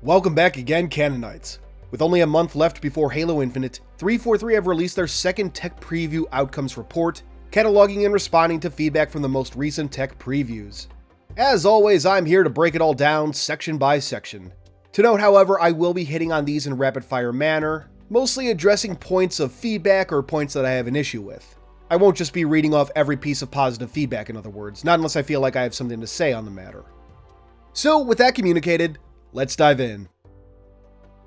Welcome back again, Canonites. With only a month left before Halo Infinite, 343 have released their second tech preview outcomes report, cataloging and responding to feedback from the most recent tech previews. As always, I'm here to break it all down section by section. To note, however, I will be hitting on these in rapid-fire manner, mostly addressing points of feedback or points that I have an issue with. I won't just be reading off every piece of positive feedback, in other words, not unless I feel like I have something to say on the matter. So, with that communicated, let's dive in.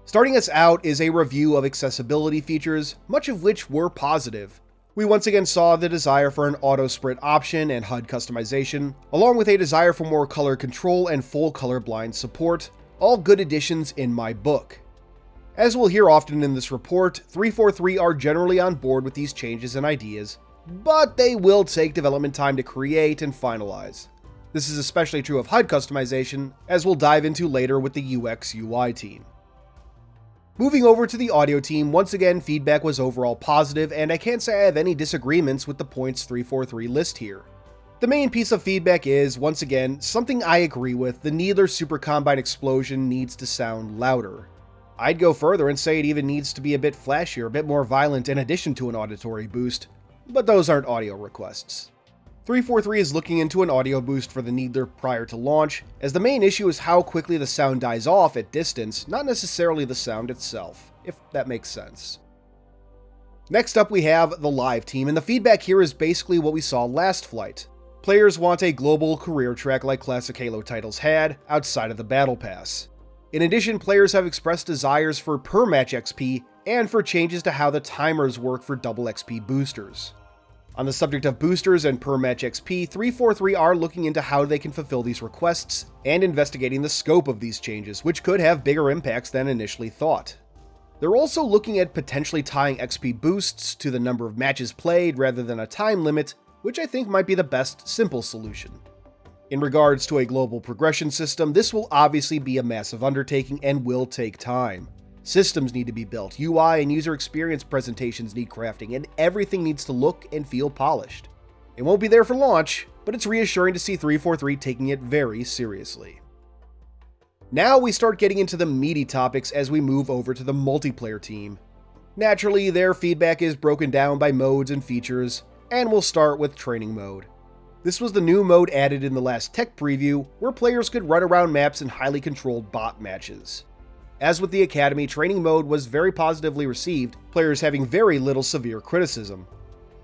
Starting us out is a review of accessibility features, much of which were positive. We once again saw the desire for an auto sprint option and HUD customization, along with a desire for more color control and full colorblind support, all good additions in my book. As we'll hear often in this report, 343 are generally on board with these changes and ideas, but they will take development time to create and finalize. This is especially true of HUD customization, as we'll dive into later with the UXUI team. Moving over to the audio team, once again feedback was overall positive, and I can't say I have any disagreements with the points 343 list here. The main piece of feedback is, once again, something I agree with: the Needler Super Combine explosion needs to sound louder. I'd go further and say it even needs to be a bit flashier, a bit more violent in addition to an auditory boost, but those aren't audio requests. 343 is looking into an audio boost for the Needler prior to launch, as the main issue is how quickly the sound dies off at distance, not necessarily the sound itself, if that makes sense. Next up we have the live team, and the feedback here is basically what we saw last flight. Players want a global career track like classic Halo titles had, outside of the Battle Pass. In addition, players have expressed desires for per-match XP, and for changes to how the timers work for double XP boosters. On the subject of boosters and per-match XP, 343 are looking into how they can fulfill these requests, and investigating the scope of these changes, which could have bigger impacts than initially thought. They're also looking at potentially tying XP boosts to the number of matches played rather than a time limit, which I think might be the best simple solution. In regards to a global progression system, this will obviously be a massive undertaking and will take time. Systems need to be built, UI and user experience presentations need crafting, and everything needs to look and feel polished. It won't be there for launch, but it's reassuring to see 343 taking it very seriously. Now we start getting into the meaty topics as we move over to the multiplayer team. Naturally, their feedback is broken down by modes and features, and we'll start with training mode. This was the new mode added in the last tech preview, where players could run around maps in highly controlled bot matches. As with the Academy, training mode was very positively received, players having very little severe criticism.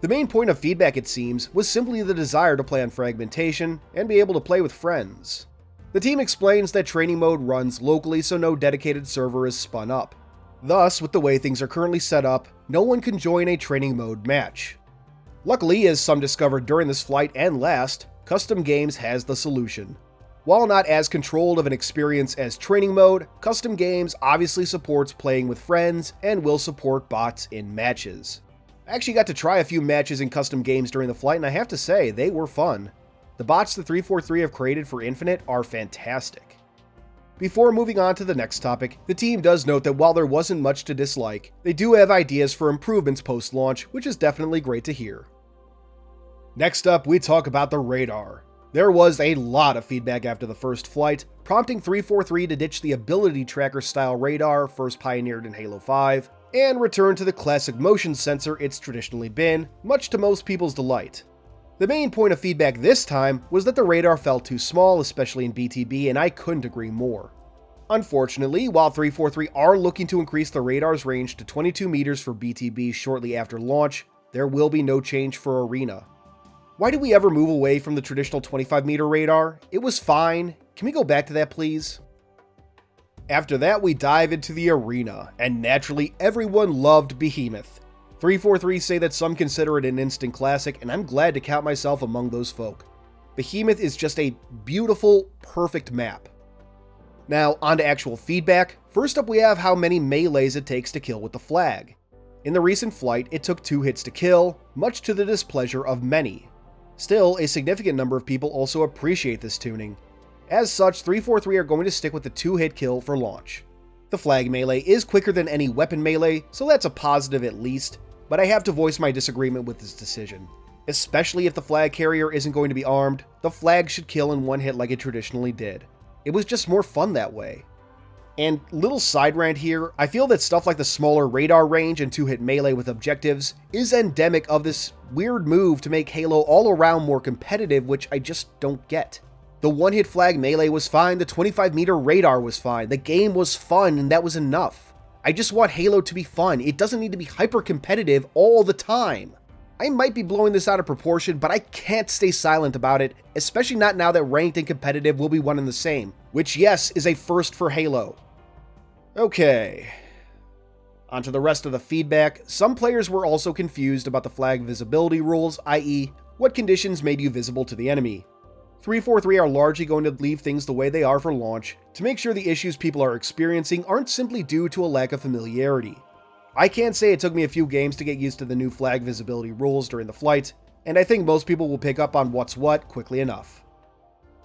The main point of feedback, it seems, was simply the desire to play on fragmentation and be able to play with friends. The team explains that training mode runs locally, so no dedicated server is spun up. Thus, with the way things are currently set up, no one can join a training mode match. Luckily, as some discovered during this flight and last, Custom Games has the solution. While not as controlled of an experience as training mode, Custom Games obviously supports playing with friends and will support bots in matches. I actually got to try a few matches in Custom Games during the flight, and I have to say, they were fun. The bots the 343 have created for Infinite are fantastic. Before moving on to the next topic, the team does note that while there wasn't much to dislike, they do have ideas for improvements post-launch, which is definitely great to hear. Next up, we talk about the radar. There was a lot of feedback after the first flight, prompting 343 to ditch the ability tracker style radar first pioneered in Halo 5, and return to the classic motion sensor it's traditionally been, much to most people's delight. The main point of feedback this time was that the radar felt too small, especially in BTB, and I couldn't agree more. Unfortunately, while 343 are looking to increase the radar's range to 22 meters for BTB shortly after launch, there will be no change for Arena. Why did we ever move away from the traditional 25-meter radar? It was fine. Can we go back to that, please? After that, we dive into the Arena, and naturally, everyone loved Behemoth. 343 say that some consider it an instant classic, and I'm glad to count myself among those folk. Behemoth is just a beautiful, perfect map. Now, on to actual feedback. First up, we have how many melees it takes to kill with the flag. In the recent flight, it took 2 hits to kill, much to the displeasure of many. Still, a significant number of people also appreciate this tuning. As such, 343 are going to stick with the 2-hit kill for launch. The flag melee is quicker than any weapon melee, so that's a positive at least, but I have to voice my disagreement with this decision. Especially if the flag carrier isn't going to be armed, the flag should kill in 1 hit like it traditionally did. It was just more fun that way. And little side rant here, I feel that stuff like the smaller radar range and 2-hit melee with objectives is endemic of this weird move to make Halo all around more competitive, which I just don't get. The 1-hit flag melee was fine, the 25-meter radar was fine, the game was fun, and that was enough. I just want Halo to be fun. It doesn't need to be hyper-competitive all the time. I might be blowing this out of proportion, but I can't stay silent about it, especially not now that ranked and competitive will be one and the same, which yes, is a first for Halo. Okay, on to the rest of the feedback. Some players were also confused about the flag visibility rules, i.e., what conditions made you visible to the enemy. 343 are largely going to leave things the way they are for launch to make sure the issues people are experiencing aren't simply due to a lack of familiarity. I can't say it took me a few games to get used to the new flag visibility rules during the flight, and I think most people will pick up on what's what quickly enough.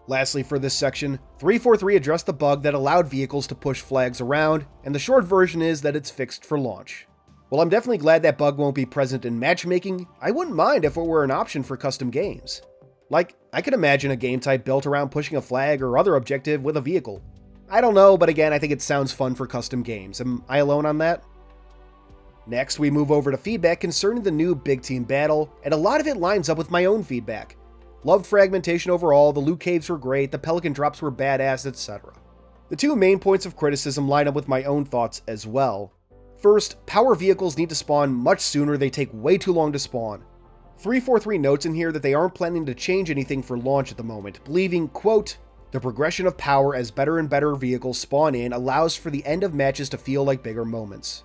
Lastly, for this section, 343 addressed the bug that allowed vehicles to push flags around, and the short version is that it's fixed for launch. While I'm definitely glad that bug won't be present in matchmaking, I wouldn't mind if it were an option for custom games. Like, I could imagine a game type built around pushing a flag or other objective with a vehicle. I don't know, but again, I think it sounds fun for custom games. Am I alone on that? Next, we move over to feedback concerning the new big team battle, and a lot of it lines up with my own feedback. Loved fragmentation overall, the loot caves were great, the pelican drops were badass, etc. The two main points of criticism line up with my own thoughts as well. First, power vehicles need to spawn much sooner, they take way too long to spawn. 343 notes in here that they aren't planning to change anything for launch at the moment, believing, quote, the progression of power as better and better vehicles spawn in allows for the end of matches to feel like bigger moments.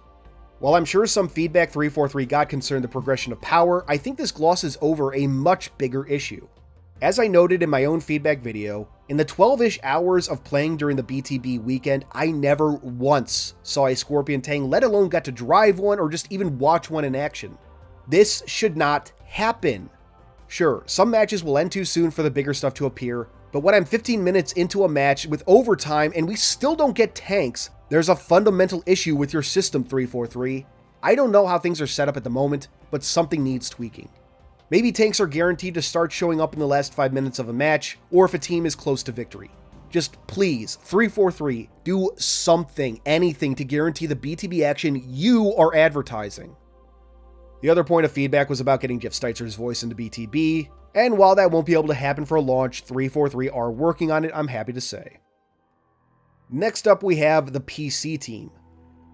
While I'm sure some feedback 343 got concerned the progression of power, I think this glosses over a much bigger issue. As I noted in my own feedback video, in the 12-ish hours of playing during the BTB weekend, I never once saw a Scorpion tank, let alone got to drive one or just even watch one in action. This should not happen. Sure, some matches will end too soon for the bigger stuff to appear, but when I'm 15 minutes into a match with overtime and we still don't get tanks, there's a fundamental issue with your system, 343. I don't know how things are set up at the moment, but something needs tweaking. Maybe tanks are guaranteed to start showing up in the last 5 minutes of a match, or if a team is close to victory. Just please, 343, do something, anything to guarantee the BTB action you are advertising. The other point of feedback was about getting Jeff Steitzer's voice into BTB, and while that won't be able to happen for launch, 343 are working on it, I'm happy to say. Next up, we have the PC team.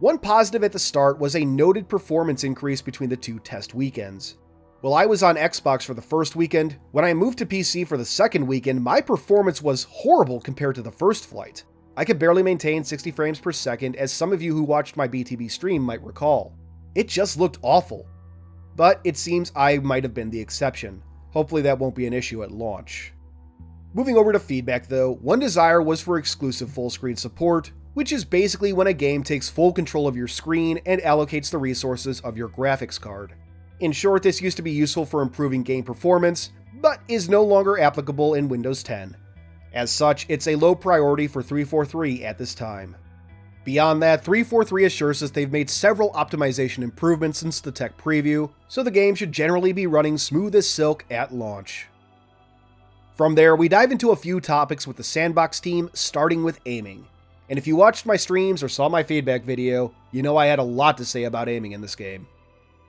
One positive at the start was a noted performance increase between the two test weekends. While I was on Xbox for the first weekend, when I moved to PC for the second weekend, my performance was horrible compared to the first flight. I could barely maintain 60 frames per second, as some of you who watched my BTB stream might recall. It just looked awful. But it seems I might have been the exception. Hopefully that won't be an issue at launch. Moving over to feedback though, one desire was for exclusive full screen support, which is basically when a game takes full control of your screen and allocates the resources of your graphics card. In short, this used to be useful for improving game performance, but is no longer applicable in Windows 10. As such, it's a low priority for 343 at this time. Beyond that, 343 assures us they've made several optimization improvements since the tech preview, so the game should generally be running smooth as silk at launch. From there, we dive into a few topics with the Sandbox team, starting with aiming. And if you watched my streams or saw my feedback video, you know I had a lot to say about aiming in this game.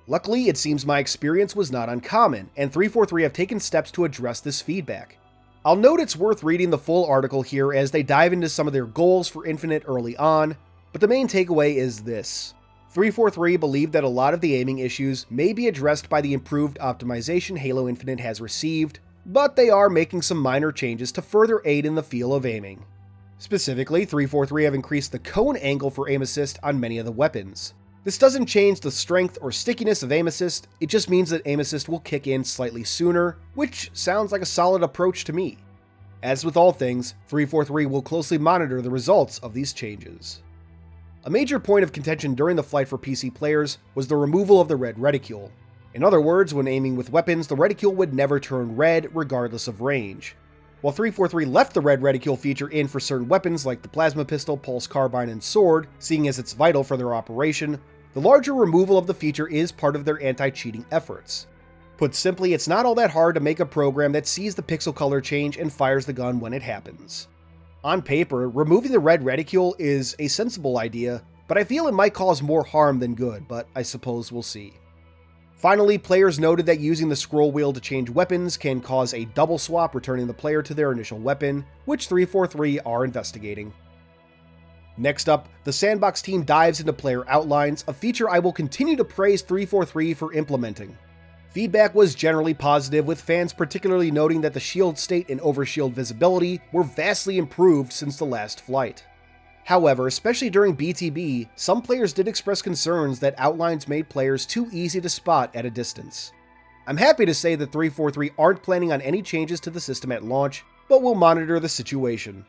Luckily, it seems my experience was not uncommon, and 343 have taken steps to address this feedback. I'll note it's worth reading the full article here as they dive into some of their goals for Infinite early on, but the main takeaway is this. 343 believe that a lot of the aiming issues may be addressed by the improved optimization Halo Infinite has received, but they are making some minor changes to further aid in the feel of aiming. Specifically, 343 have increased the cone angle for aim assist on many of the weapons. This doesn't change the strength or stickiness of aim assist, it just means that aim assist will kick in slightly sooner, which sounds like a solid approach to me. As with all things, 343 will closely monitor the results of these changes. A major point of contention during the flight for PC players was the removal of the red reticule. In other words, when aiming with weapons, the reticule would never turn red regardless of range. While 343 left the red reticule feature in for certain weapons like the plasma pistol, pulse carbine, and sword, seeing as it's vital for their operation, the larger removal of the feature is part of their anti-cheating efforts. Put simply, it's not all that hard to make a program that sees the pixel color change and fires the gun when it happens. On paper, removing the red reticule is a sensible idea, but I feel it might cause more harm than good, but I suppose we'll see. Finally, players noted that using the scroll wheel to change weapons can cause a double swap, returning the player to their initial weapon, which 343 are investigating. Next up, the Sandbox team dives into player outlines, a feature I will continue to praise 343 for implementing. Feedback was generally positive, with fans particularly noting that the shield state and overshield visibility were vastly improved since the last flight. However, especially during BTB, some players did express concerns that outlines made players too easy to spot at a distance. I'm happy to say that 343 aren't planning on any changes to the system at launch, but will monitor the situation.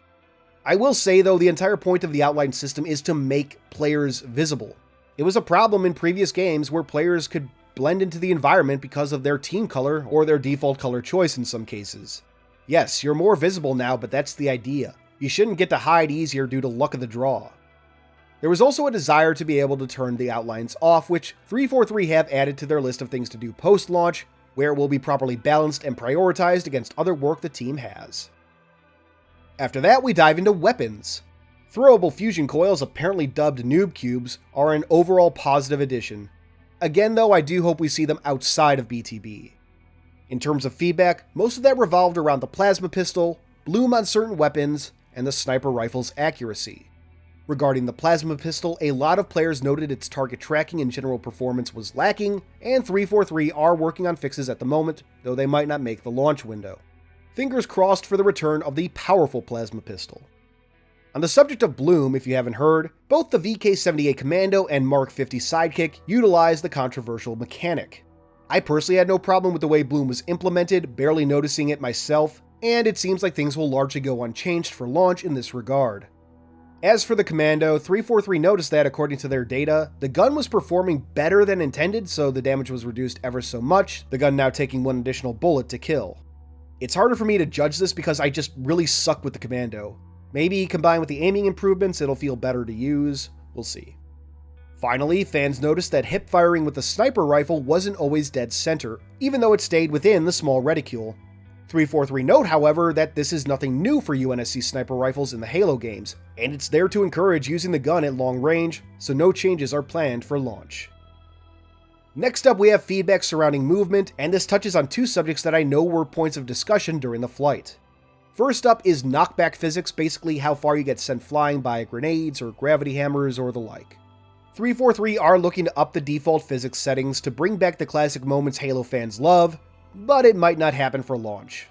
I will say though, the entire point of the outline system is to make players visible. It was a problem in previous games where players could blend into the environment because of their team color or their default color choice in some cases. Yes, you're more visible now, but that's the idea. You shouldn't get to hide easier due to luck of the draw. There was also a desire to be able to turn the outlines off, which 343 have added to their list of things to do post-launch, where it will be properly balanced and prioritized against other work the team has. After that, we dive into weapons. Throwable fusion coils, apparently dubbed noob cubes, are an overall positive addition. Again though, I do hope we see them outside of BTB. In terms of feedback, most of that revolved around the plasma pistol, bloom on certain weapons, and the sniper rifle's accuracy. Regarding the plasma pistol, a lot of players noted its target tracking and general performance was lacking, and 343 are working on fixes at the moment, though they might not make the launch window. Fingers crossed for the return of the powerful plasma pistol. On the subject of bloom, if you haven't heard, both the VK-78 Commando and Mark 50 Sidekick utilize the controversial mechanic. I personally had no problem with the way bloom was implemented, barely noticing it myself, and it seems like things will largely go unchanged for launch in this regard. As for the Commando, 343 noticed that, according to their data, the gun was performing better than intended, so the damage was reduced ever so much, the gun now taking one additional bullet to kill. It's harder for me to judge this because I just really suck with the Commando. Maybe combined with the aiming improvements, it'll feel better to use. We'll see. Finally, fans noticed that hip firing with the sniper rifle wasn't always dead center, even though it stayed within the small reticule. 343 note, however, that this is nothing new for UNSC sniper rifles in the Halo games, and it's there to encourage using the gun at long range, so no changes are planned for launch. Next up, we have feedback surrounding movement, and this touches on two subjects that I know were points of discussion during the flight. First up is knockback physics, basically how far you get sent flying by grenades or gravity hammers or the like. 343 are looking to up the default physics settings to bring back the classic moments Halo fans love, but it might not happen for launch.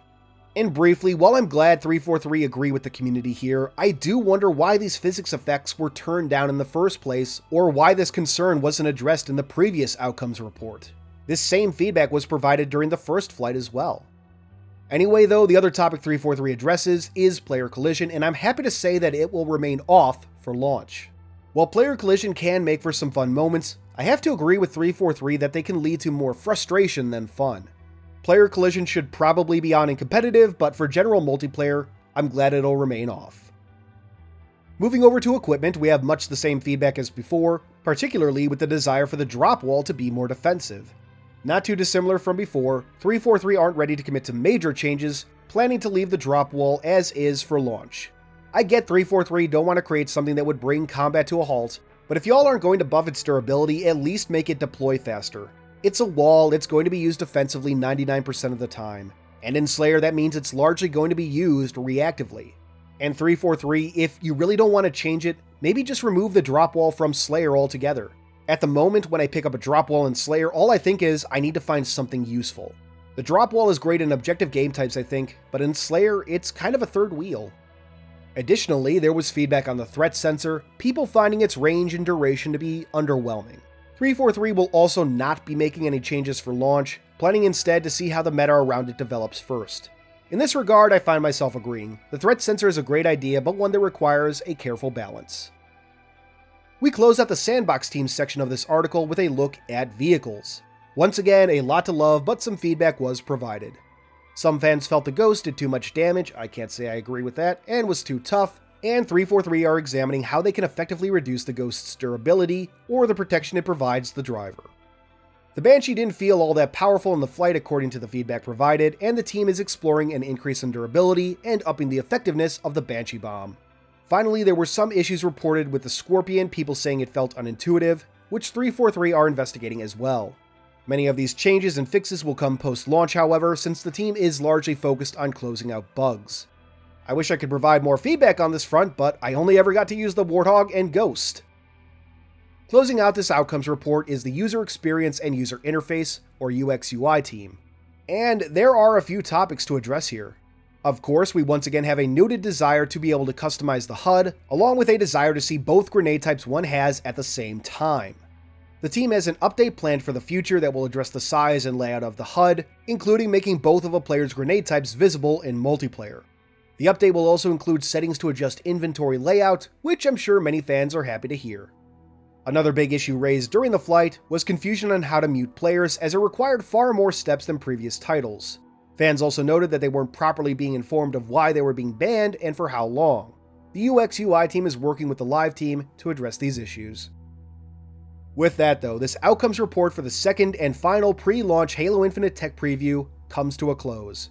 And briefly, while I'm glad 343 agree with the community here, I do wonder why these physics effects were turned down in the first place, or why this concern wasn't addressed in the previous outcomes report. This same feedback was provided during the first flight as well. Anyway though, the other topic 343 addresses is player collision, and I'm happy to say that it will remain off for launch. While player collision can make for some fun moments, I have to agree with 343 that they can lead to more frustration than fun. Player collision should probably be on in competitive, but for general multiplayer, I'm glad it'll remain off. Moving over to equipment, we have much the same feedback as before, particularly with the desire for the drop wall to be more defensive. Not too dissimilar from before, 343 aren't ready to commit to major changes, planning to leave the drop wall as is for launch. I get 343 don't want to create something that would bring combat to a halt, but if y'all aren't going to buff its durability, at least make it deploy faster. It's a wall, it's going to be used defensively 99% of the time, and in Slayer that means it's largely going to be used reactively. And 343, if you really don't want to change it, maybe just remove the drop wall from Slayer altogether. At the moment, when I pick up a drop wall in Slayer, all I think is, I need to find something useful. The drop wall is great in objective game types, I think, but in Slayer, it's kind of a third wheel. Additionally, there was feedback on the threat sensor, people finding its range and duration to be underwhelming. 343 will also not be making any changes for launch, planning instead to see how the meta around it develops first. In this regard, I find myself agreeing. The threat sensor is a great idea, but one that requires a careful balance. We close out the Sandbox team section of this article with a look at vehicles. Once again, a lot to love, but some feedback was provided. Some fans felt the Ghost did too much damage, I can't say I agree with that, and was too tough, and 343 are examining how they can effectively reduce the Ghost's durability, or the protection it provides the driver. The Banshee didn't feel all that powerful in the flight according to the feedback provided, and the team is exploring an increase in durability and upping the effectiveness of the Banshee bomb. Finally, there were some issues reported with the Scorpion, people saying it felt unintuitive, which 343 are investigating as well. Many of these changes and fixes will come post-launch, however, since the team is largely focused on closing out bugs. I wish I could provide more feedback on this front, but I only ever got to use the Warthog and Ghost. Closing out this outcomes report is the User Experience and User Interface, or UXUI team. And there are a few topics to address here. Of course, we once again have a noted desire to be able to customize the HUD, along with a desire to see both grenade types one has at the same time. The team has an update planned for the future that will address the size and layout of the HUD, including making both of a player's grenade types visible in multiplayer. The update will also include settings to adjust inventory layout, which I'm sure many fans are happy to hear. Another big issue raised during the flight was confusion on how to mute players, as it required far more steps than previous titles. Fans also noted that they weren't properly being informed of why they were being banned and for how long. The UXUI team is working with the live team to address these issues. With that though, this outcomes report for the second and final pre-launch Halo Infinite tech preview comes to a close.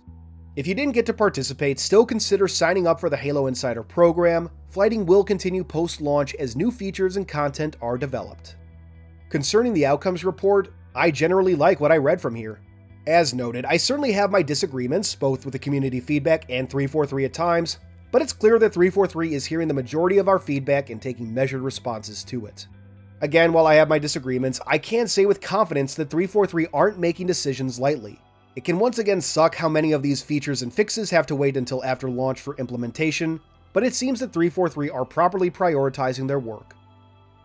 If you didn't get to participate, still consider signing up for the Halo Insider program. Flighting will continue post-launch as new features and content are developed. Concerning the outcomes report, I generally like what I read from here. As noted, I certainly have my disagreements, both with the community feedback and 343 at times, but it's clear that 343 is hearing the majority of our feedback and taking measured responses to it. Again, while I have my disagreements, I can say with confidence that 343 aren't making decisions lightly. It can once again suck how many of these features and fixes have to wait until after launch for implementation, but it seems that 343 are properly prioritizing their work.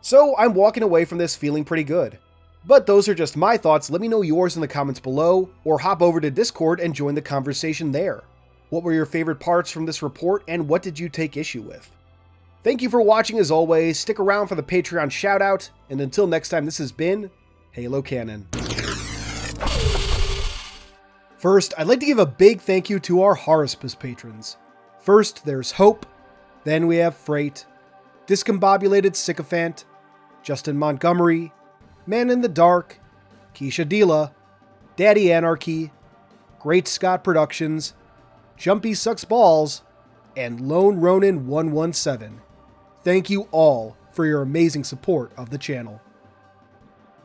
So I'm walking away from this feeling pretty good. But those are just my thoughts. Let me know yours in the comments below, or hop over to Discord and join the conversation there. What were your favorite parts from this report, and what did you take issue with? Thank you for watching as always, stick around for the Patreon shoutout, and until next time, this has been Halo Canon. First, I'd like to give a big thank you to our Horospus patrons. First, there's Hope, then we have Freight, Discombobulated Sycophant, Justin Montgomery, Man in the Dark, Keisha Dila, Daddy Anarchy, Great Scott Productions, Jumpy Sucks Balls, and Lone Ronin 117. Thank you all for your amazing support of the channel.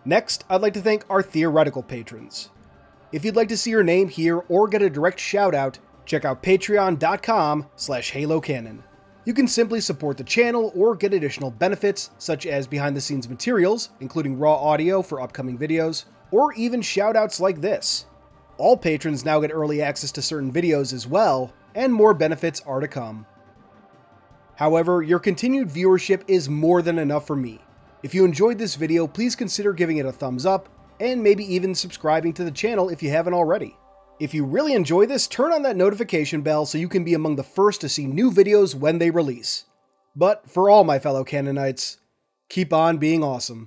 Next, I'd like to thank our theoretical patrons. If you'd like to see your name here or get a direct shout out, check out patreon.com/HaloCanon. You can simply support the channel or get additional benefits, such as behind-the-scenes materials, including raw audio for upcoming videos, or even shoutouts like this. All patrons now get early access to certain videos as well, and more benefits are to come. However, your continued viewership is more than enough for me. If you enjoyed this video, please consider giving it a thumbs up, and maybe even subscribing to the channel if you haven't already. If you really enjoy this, turn on that notification bell so you can be among the first to see new videos when they release. But for all my fellow Canonites, keep on being awesome.